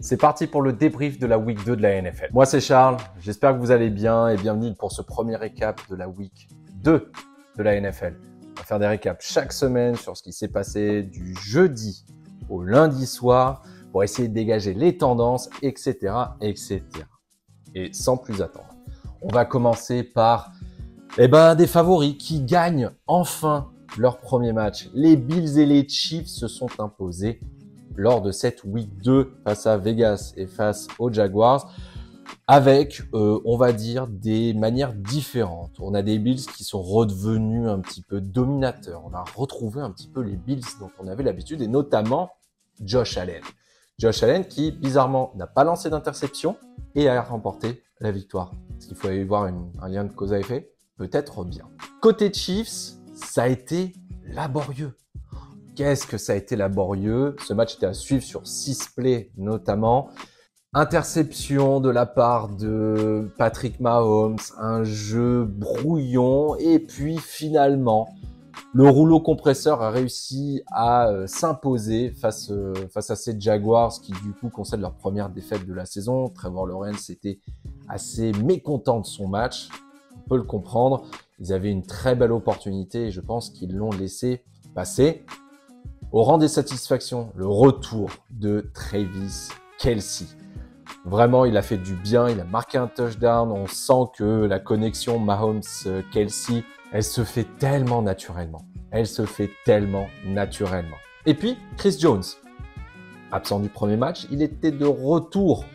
C'est parti pour le débrief de la Week 2 de la NFL. Moi, c'est Charles. J'espère que vous allez bien et bienvenue pour ce premier récap de la Week 2 de la NFL. On va faire des récaps chaque semaine sur ce qui s'est passé du jeudi au lundi soir pour essayer de dégager les tendances, etc., etc. Et sans plus attendre, on va commencer par des favoris qui gagnent enfin leur premier match. Les Bills et les Chiefs se sont imposés lors de cette Week 2 face à Vegas et face aux Jaguars avec, on va dire, des manières différentes. On a des Bills qui sont redevenus un petit peu dominateurs. On a retrouvé un petit peu les Bills dont on avait l'habitude et notamment Josh Allen. Josh Allen qui, bizarrement, n'a pas lancé d'interception et a remporté la victoire. Est-ce qu'il faut y voir un lien de cause à effet? Peut-être bien. Côté Chiefs, ça a été laborieux. Qu'est-ce que ça a été laborieux? Ce match était à suivre sur 6 plays notamment. Interception de la part de Patrick Mahomes, un jeu brouillon et puis finalement, le rouleau compresseur a réussi à s'imposer face à ces Jaguars qui du coup concèdent leur première défaite de la saison. Trevor Lawrence était assez mécontent de son match, on peut le comprendre. Ils avaient une très belle opportunité et je pense qu'ils l'ont laissé passer. Au rang des satisfactions, le retour de Travis Kelce. Vraiment, il a fait du bien, il a marqué un touchdown. On sent que la connexion Mahomes-Kelce, elle se fait tellement naturellement. Elle se fait tellement naturellement. Et puis, Chris Jones, absent du premier match, il était de retour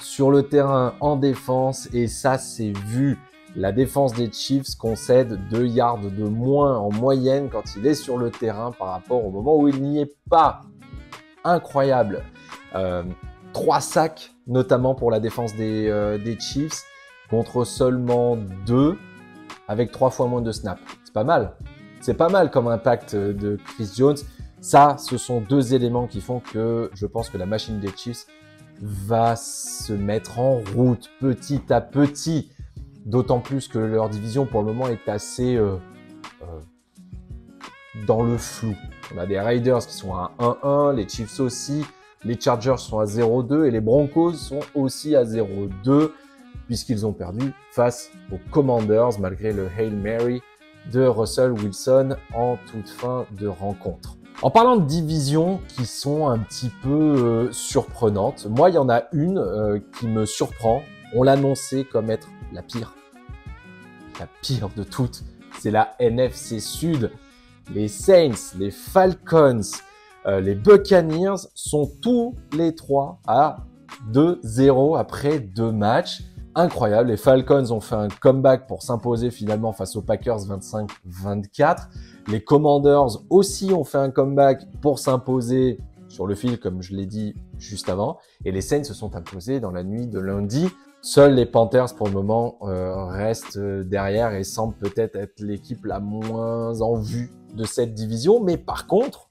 sur le terrain en défense et ça s'est vu. La défense des Chiefs concède 2 yards de moins en moyenne quand il est sur le terrain par rapport au moment où il n'y est pas. Incroyable. 3 sacs, notamment pour la défense des Chiefs, contre seulement 2, avec 3 fois moins de snaps. C'est pas mal. C'est pas mal comme impact de Chris Jones. Ça, ce sont 2 éléments qui font que je pense que la machine des Chiefs va se mettre en route petit à petit. D'autant plus que leur division, pour le moment, est assez dans le flou. On a des Raiders qui sont à 1-1, les Chiefs aussi, les Chargers sont à 0-2 et les Broncos sont aussi à 0-2 puisqu'ils ont perdu face aux Commanders malgré le Hail Mary de Russell Wilson en toute fin de rencontre. En parlant de divisions qui sont un petit peu surprenantes, moi, il y en a une qui me surprend. On l'annonçait comme être la pire de toutes, c'est la NFC Sud. Les Saints, les Falcons, les Buccaneers sont tous les 3 à 2-0 après 2 matchs. Incroyable, les Falcons ont fait un comeback pour s'imposer finalement face aux Packers 25-24. Les Commanders aussi ont fait un comeback pour s'imposer sur le fil comme je l'ai dit juste avant. Et les Saints se sont imposés dans la nuit de lundi. Seuls les Panthers, pour le moment, restent derrière et semblent peut-être être l'équipe la moins en vue de cette division. Mais par contre,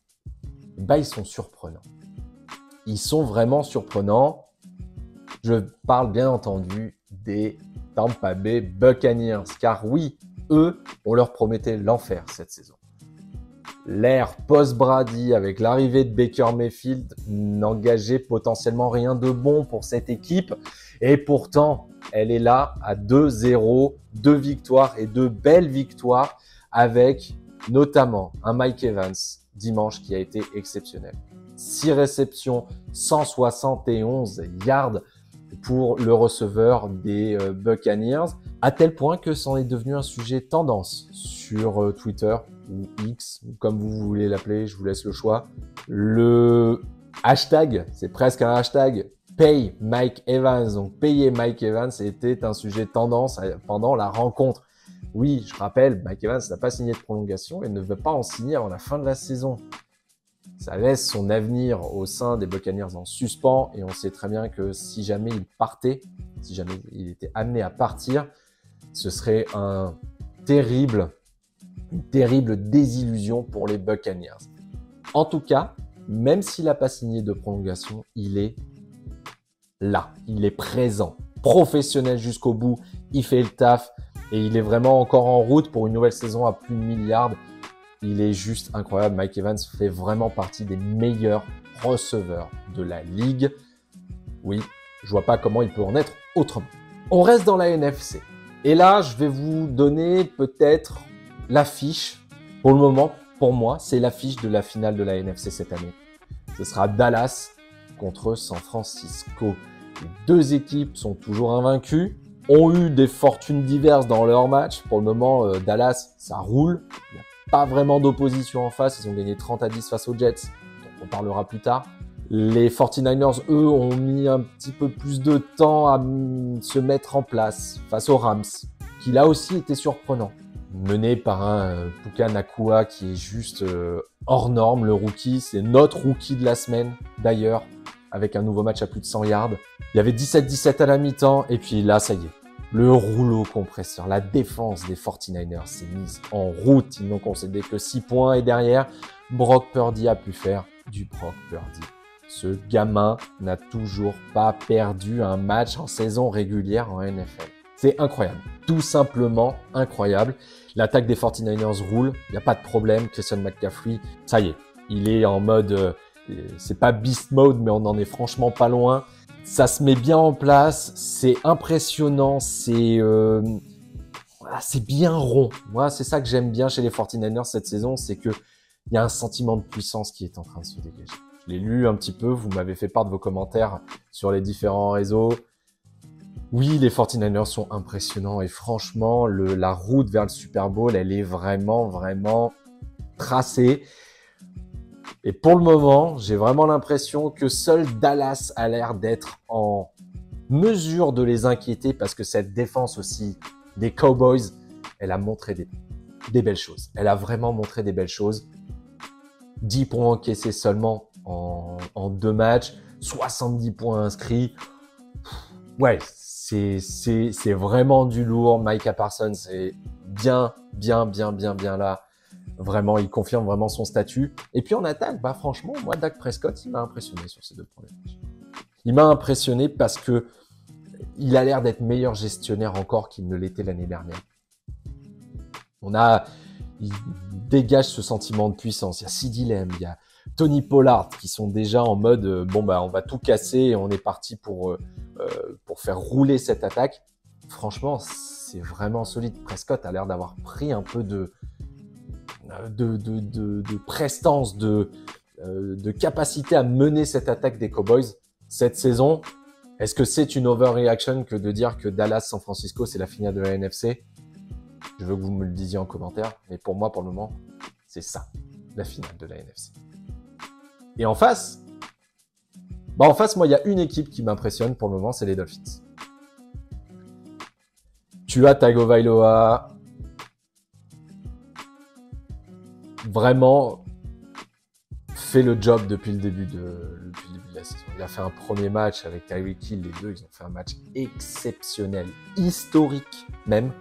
ils sont surprenants. Ils sont vraiment surprenants. Je parle bien entendu des Tampa Bay Buccaneers. Car oui, eux, on leur promettait l'enfer cette saison. L'ère post-Brady avec l'arrivée de Baker Mayfield n'engageait potentiellement rien de bon pour cette équipe. Et pourtant, elle est là à 2-0, 2 victoires et 2 belles victoires avec notamment un Mike Evans dimanche qui a été exceptionnel. 6 réceptions, 171 yards pour le receveur des Buccaneers, à tel point que c'en est devenu un sujet tendance sur Twitter ou X, ou comme vous voulez l'appeler, je vous laisse le choix. Le hashtag, c'est presque un hashtag, Pay Mike Evans, donc payer Mike Evans était un sujet tendance pendant la rencontre. Oui, je rappelle, Mike Evans n'a pas signé de prolongation et ne veut pas en signer avant la fin de la saison. Ça laisse son avenir au sein des Buccaneers en suspens et on sait très bien que si jamais il partait, si jamais il était amené à partir, ce serait une terrible désillusion pour les Buccaneers. En tout cas, même s'il n'a pas signé de prolongation, il est là, il est présent, professionnel jusqu'au bout, il fait le taf et il est vraiment encore en route pour une nouvelle saison à plus de milliards. Il est juste incroyable. Mike Evans fait vraiment partie des meilleurs receveurs de la ligue. Oui, je vois pas comment il peut en être autrement. On reste dans la NFC. Et là, je vais vous donner peut-être l'affiche. Pour le moment, pour moi, c'est l'affiche de la finale de la NFC cette année. Ce sera Dallas contre San Francisco. Les deux équipes sont toujours invaincues, ont eu des fortunes diverses dans leur match. Pour le moment, Dallas, ça roule. Il n'y a pas vraiment d'opposition en face. Ils ont gagné 30-10 face aux Jets, dont on parlera plus tard. Les 49ers, eux, ont mis un petit peu plus de temps à se mettre en place face aux Rams, qui là aussi était surprenant. Mené par un Puka Nacua qui est juste hors norme, le rookie. C'est notre rookie de la semaine, d'ailleurs, avec un nouveau match à plus de 100 yards. Il y avait 17-17 à la mi-temps, et puis là, ça y est. Le rouleau compresseur, la défense des 49ers s'est mise en route. Ils n'ont concédé que 6 points, et derrière, Brock Purdy a pu faire du Brock Purdy. Ce gamin n'a toujours pas perdu un match en saison régulière en NFL. C'est incroyable, tout simplement incroyable. L'attaque des 49ers roule, il n'y a pas de problème. Christian McCaffrey, ça y est, il est en mode, c'est pas beast mode, mais on en est franchement pas loin. Ça se met bien en place, c'est impressionnant, c'est bien rond. Moi, c'est ça que j'aime bien chez les 49ers cette saison, c'est que il y a un sentiment de puissance qui est en train de se dégager. Je l'ai lu un petit peu, vous m'avez fait part de vos commentaires sur les différents réseaux. Oui, les 49ers sont impressionnants et franchement, la route vers le Super Bowl, elle est vraiment, vraiment tracée. Et pour le moment, j'ai vraiment l'impression que seul Dallas a l'air d'être en mesure de les inquiéter parce que cette défense aussi des Cowboys, elle a montré des belles choses. Elle a vraiment montré des belles choses. 10 points encaissés seulement en 2 matchs, 70 points inscrits. Ouais, c'est vraiment du lourd. Micah Parsons est bien là. Vraiment, il confirme vraiment son statut. Et puis en attaque, bah franchement, moi, Dak Prescott, il m'a impressionné sur ces 2 premiers matchs. Il m'a impressionné parce que il a l'air d'être meilleur gestionnaire encore qu'il ne l'était l'année dernière. Il dégage ce sentiment de puissance. Il y a CeeDee Lamb, il y a Tony Pollard qui sont déjà en mode bon bah on va tout casser et on est parti pour faire rouler cette attaque. Franchement, c'est vraiment solide. Prescott a l'air d'avoir pris un peu de prestance, de capacité à mener cette attaque des Cowboys cette saison. Est-ce que c'est une overreaction que de dire que Dallas-San Francisco, c'est la finale de la NFC? Je veux que vous me le disiez en commentaire, mais pour moi, pour le moment, c'est ça, la finale de la NFC. Et en face, moi, il y a une équipe qui m'impressionne pour le moment, c'est les Dolphins. Tua Tagovailoa, vraiment fait le job depuis le début de la saison. Il a fait un premier match avec Tyreek Hill, les deux, ils ont fait un match exceptionnel, historique même.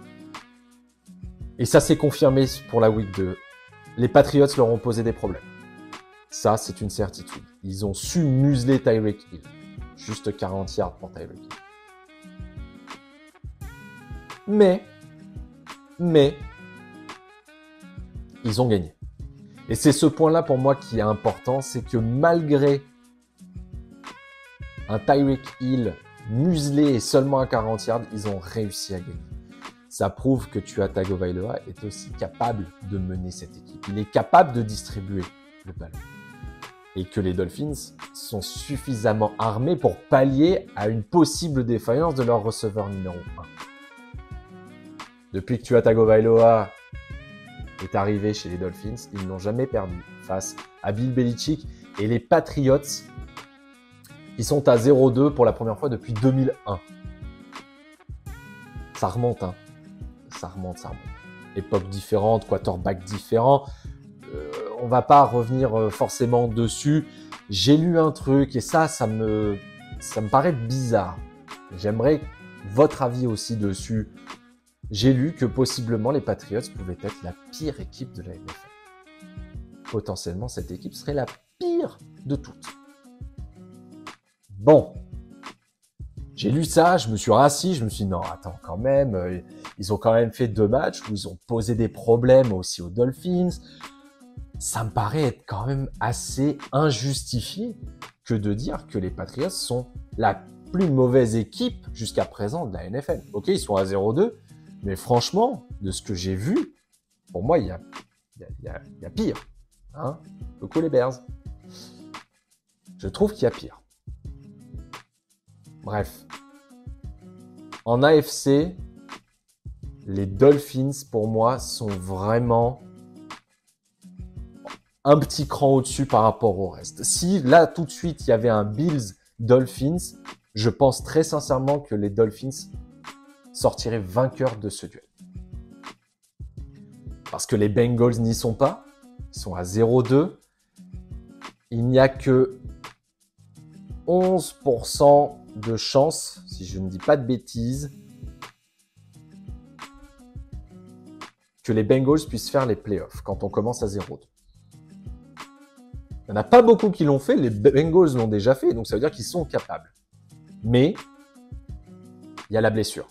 Et ça s'est confirmé pour la Week 2. Les Patriots leur ont posé des problèmes. Ça, c'est une certitude. Ils ont su museler Tyreek Hill. Juste 40 yards pour Tyreek Hill. Mais, ils ont gagné. Et c'est ce point-là pour moi qui est important, c'est que malgré un Tyreek Hill muselé et seulement à 40 yards, ils ont réussi à gagner. Ça prouve que Tua Tagovailoa est aussi capable de mener cette équipe. Il est capable de distribuer le ballon. Et que les Dolphins sont suffisamment armés pour pallier à une possible défaillance de leur receveur numéro 1. Depuis que Tua Tagovailoa est arrivé chez les Dolphins, ils n'ont jamais perdu face à Bill Belichick et les Patriots qui sont à 0-2 pour la première fois depuis 2001. Ça remonte, hein. Ça remonte. Époque différente, quarterback différent. On va pas revenir forcément dessus. J'ai lu un truc et ça me paraît bizarre. J'aimerais votre avis aussi dessus. J'ai lu que possiblement les Patriots pouvaient être la pire équipe de la NFL. Potentiellement, cette équipe serait la pire de toutes. Bon, j'ai lu ça, je me suis rassis, je me suis dit non, attends, quand même, ils ont quand même fait 2 matchs où ils ont posé des problèmes aussi aux Dolphins. Ça me paraît être quand même assez injustifié que de dire que les Patriots sont la plus mauvaise équipe jusqu'à présent de la NFL. Ok, ils sont à 0-2, mais franchement, de ce que j'ai vu, pour moi, il y a pire. Hein, coucou les Bears. Je trouve qu'il y a pire. Bref. En AFC, les Dolphins, pour moi, sont vraiment un petit cran au-dessus par rapport au reste. Si là, tout de suite, il y avait un Bills-Dolphins, je pense très sincèrement que les Dolphins sortiraient vainqueurs de ce duel. Parce que les Bengals n'y sont pas. Ils sont à 0-2. Il n'y a que 11% de chance, si je ne dis pas de bêtises, que les Bengals puissent faire les playoffs quand on commence à 0-2. Il n'y en a pas beaucoup qui l'ont fait, les Bengals l'ont déjà fait, donc ça veut dire qu'ils sont capables. Mais il y a la blessure.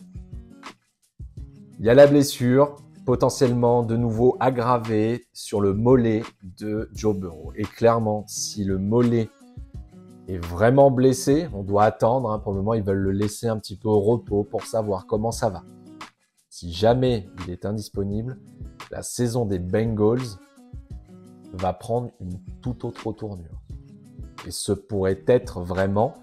Il y a la blessure potentiellement de nouveau aggravée sur le mollet de Joe Burrow. Et clairement, si le mollet est vraiment blessé, on doit attendre. Hein, pour le moment, ils veulent le laisser un petit peu au repos pour savoir comment ça va. Si jamais il est indisponible, la saison des Bengals va prendre une toute autre tournure. Et ce pourrait être vraiment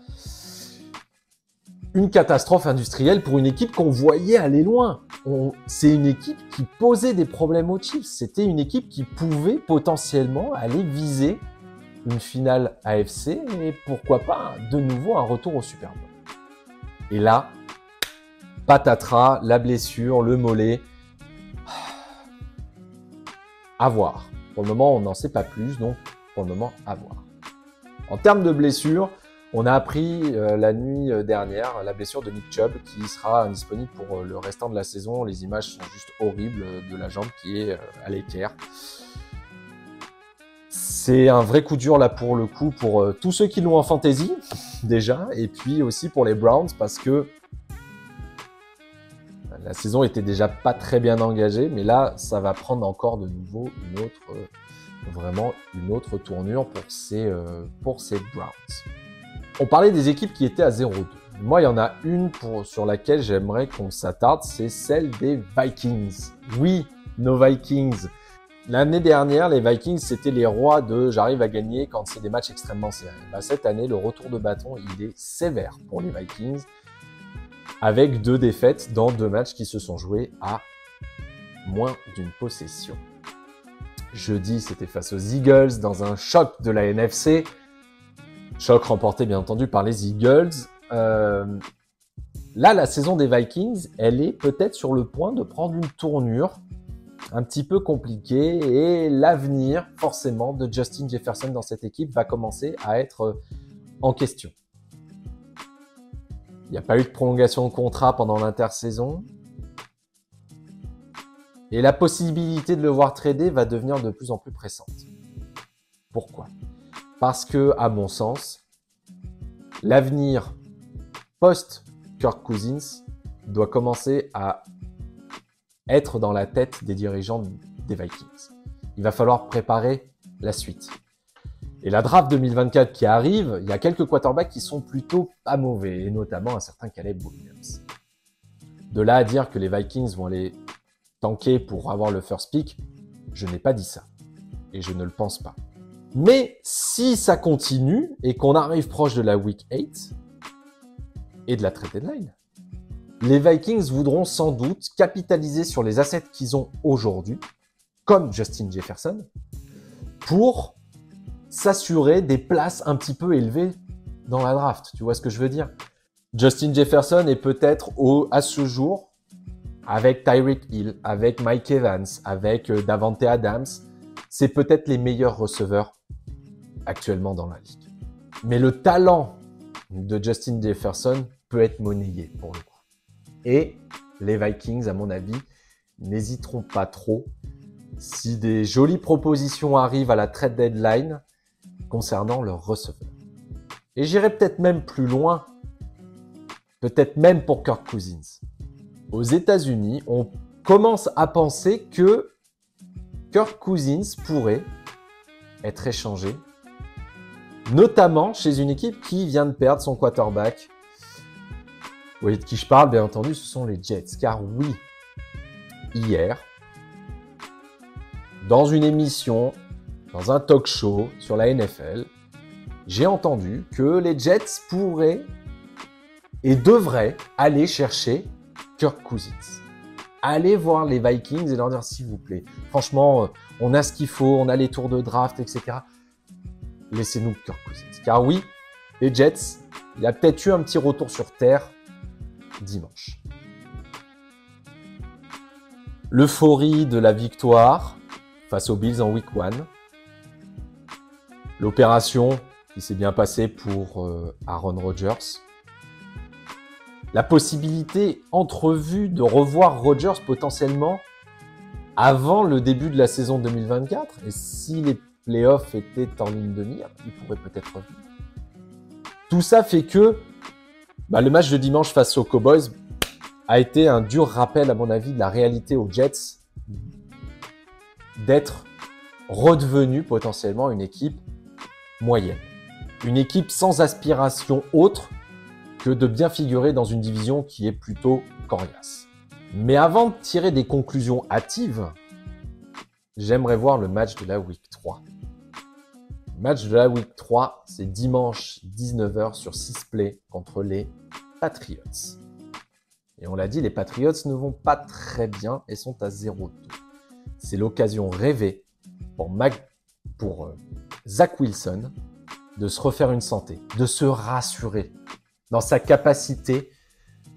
une catastrophe industrielle pour une équipe qu'on voyait aller loin. C'est une équipe qui posait des problèmes aux Chiefs. C'était une équipe qui pouvait potentiellement aller viser une finale AFC et pourquoi pas de nouveau un retour au Super Bowl. Et là, patatras, la blessure, le mollet. À voir. Pour le moment, on n'en sait pas plus, donc pour le moment, à voir. En termes de blessure, on a appris la nuit dernière la blessure de Nick Chubb qui sera indisponible pour le restant de la saison. Les images sont juste horribles de la jambe qui est à l'équerre. C'est un vrai coup dur là pour le coup pour tous ceux qui l'ont en fantasy déjà et puis aussi pour les Browns parce que la saison était déjà pas très bien engagée, mais là ça va prendre encore de nouveau une autre tournure pour ces Browns. On parlait des équipes qui étaient à 0-2. Moi, il y en a une sur laquelle j'aimerais qu'on s'attarde, c'est celle des Vikings. Oui, nos Vikings. L'année dernière, les Vikings, c'était les rois de « j'arrive à gagner quand c'est des matchs extrêmement serrés ». Cette année, le retour de bâton, il est sévère pour les Vikings, avec 2 défaites dans 2 matchs qui se sont joués à moins d'une possession. Jeudi, c'était face aux Eagles dans un choc de la NFC. Choc remporté bien entendu par les Eagles. Là, la saison des Vikings, elle est peut-être sur le point de prendre une tournure un petit peu compliquée et l'avenir, forcément, de Justin Jefferson dans cette équipe va commencer à être en question. Il n'y a pas eu de prolongation de contrat pendant l'intersaison. Et la possibilité de le voir trader va devenir de plus en plus pressante. Pourquoi ? Parce que, à mon sens, l'avenir post-Kirk Cousins doit commencer à être dans la tête des dirigeants des Vikings. Il va falloir préparer la suite. Et la draft 2024 qui arrive, il y a quelques quarterbacks qui sont plutôt pas mauvais, et notamment un certain Caleb Williams. De là à dire que les Vikings vont aller tanker pour avoir le first pick, je n'ai pas dit ça. Et je ne le pense pas. Mais si ça continue et qu'on arrive proche de la Week 8 et de la trade deadline, les Vikings voudront sans doute capitaliser sur les assets qu'ils ont aujourd'hui, comme Justin Jefferson, pour s'assurer des places un petit peu élevées dans la draft. Tu vois ce que je veux dire ? Justin Jefferson est peut-être à ce jour, avec Tyreek Hill, avec Mike Evans, avec Davante Adams, c'est peut-être les meilleurs receveurs actuellement dans la ligue. Mais le talent de Justin Jefferson peut être monnayé pour le coup. Et les Vikings, à mon avis, n'hésiteront pas trop si des jolies propositions arrivent à la trade deadline concernant leurs receveurs. Et j'irai peut-être même plus loin, peut-être même pour Kirk Cousins. Aux États-Unis, on commence à penser que Kirk Cousins pourrait être échangé, notamment chez une équipe qui vient de perdre son quarterback voyez de qui je parle, bien entendu, ce sont les Jets. Car oui, hier, dans une émission, dans un talk show sur la NFL, j'ai entendu que les Jets pourraient et devraient aller chercher Kirk Cousins. Aller voir les Vikings et leur dire, s'il vous plaît, franchement, on a ce qu'il faut, on a les tours de draft, etc. Laissez-nous Kirk Cousins. Car oui, les Jets, il y a peut-être eu un petit retour sur terre dimanche. L'euphorie de la victoire face aux Bills en Week 1. L'opération qui s'est bien passée pour Aaron Rodgers. La possibilité entrevue de revoir Rodgers potentiellement avant le début de la saison 2024. Et si les playoffs étaient en ligne de mire, il pourrait peut-être revenir. Tout ça fait que le match de dimanche face aux Cowboys a été un dur rappel, à mon avis, de la réalité aux Jets d'être redevenu potentiellement une équipe moyenne. Une équipe sans aspiration autre que de bien figurer dans une division qui est plutôt coriace. Mais avant de tirer des conclusions hâtives, j'aimerais voir le match de la Week 3. Le match de la Week 3, c'est dimanche 19h sur 6play contre les Patriots. Et on l'a dit, les Patriots ne vont pas très bien et sont à 0-2. C'est l'occasion rêvée pour Zach Wilson de se refaire une santé, de se rassurer dans sa capacité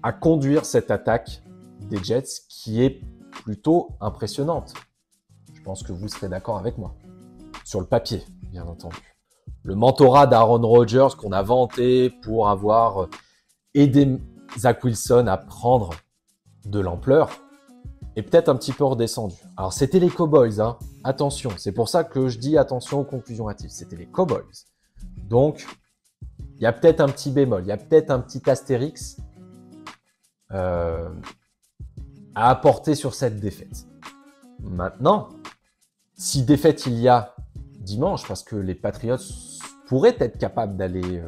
à conduire cette attaque des Jets qui est plutôt impressionnante. Je pense que vous serez d'accord avec moi. Sur le papier, bien entendu. Le mentorat d'Aaron Rodgers qu'on a vanté pour avoir aidé Zach Wilson à prendre de l'ampleur est peut-être un petit peu redescendu. Alors c'était les Cowboys, hein. Attention, c'est pour ça que je dis attention aux conclusions hâtives. C'était les Cowboys. Donc, il y a peut-être un petit bémol, il y a peut-être un petit astérix à apporter sur cette défaite. Maintenant, si défaite il y a dimanche, parce que les Patriots pourraient être capables d'aller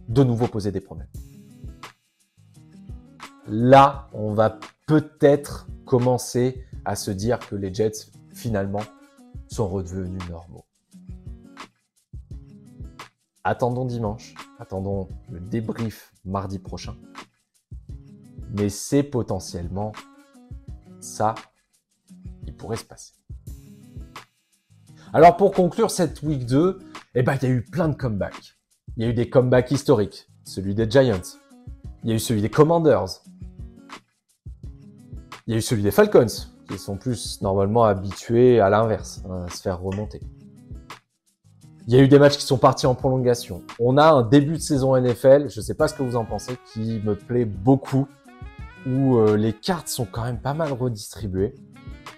de nouveau poser des problèmes. Là, on va peut-être commencer à se dire que les Jets, finalement, sont redevenus normaux. Attendons dimanche, attendons le débrief mardi prochain. Mais c'est potentiellement ça qui pourrait se passer. Alors pour conclure cette Week 2, il y a eu plein de comebacks. Il y a eu des comebacks historiques, celui des Giants. Il y a eu celui des Commanders. Il y a eu celui des Falcons, qui sont plus normalement habitués à l'inverse, à se faire remonter. Il y a eu des matchs qui sont partis en prolongation. On a un début de saison NFL, je ne sais pas ce que vous en pensez, qui me plaît beaucoup, où les cartes sont quand même pas mal redistribuées,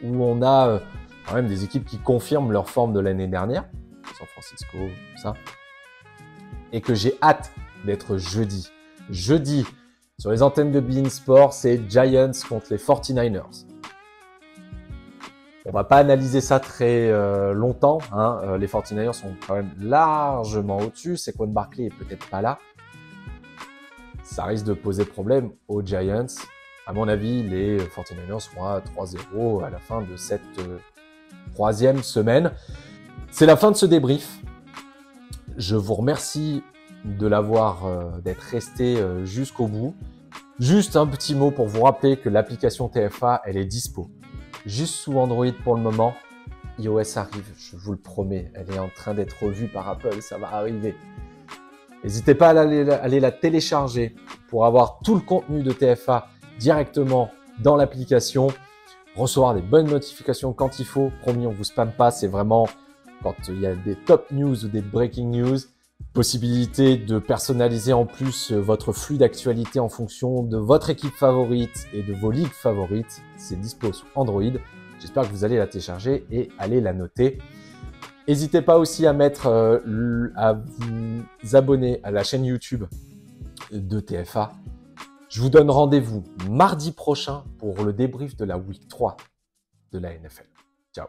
où on a quand même des équipes qui confirment leur forme de l'année dernière, San Francisco, tout ça, et que j'ai hâte d'être jeudi. Jeudi, sur les antennes de beIN Sport, c'est Giants contre les 49ers. On va pas analyser ça très longtemps. Les 49ers sont quand même largement au-dessus. Saquon Barkley est peut-être pas là. Ça risque de poser problème aux Giants. À mon avis, les 49ers seront à 3-0 à la fin de cette troisième semaine. C'est la fin de ce débrief. Je vous remercie d'être resté jusqu'au bout. Juste un petit mot pour vous rappeler que l'application TFA, elle est dispo. Juste sous Android pour le moment. iOS arrive, je vous le promets. Elle est en train d'être revue par Apple, ça va arriver. N'hésitez pas à aller la télécharger pour avoir tout le contenu de TFA directement dans l'application. Recevoir des bonnes notifications quand il faut. Promis, on vous spamme pas. C'est vraiment quand il y a des top news ou des breaking news. Possibilité de personnaliser en plus votre flux d'actualité en fonction de votre équipe favorite et de vos ligues favorites. C'est dispo sur Android. J'espère que vous allez la télécharger et aller la noter. N'hésitez pas aussi à à vous abonner à la chaîne YouTube de TFA. Je vous donne rendez-vous mardi prochain pour le débrief de la Week 3 de la NFL. Ciao.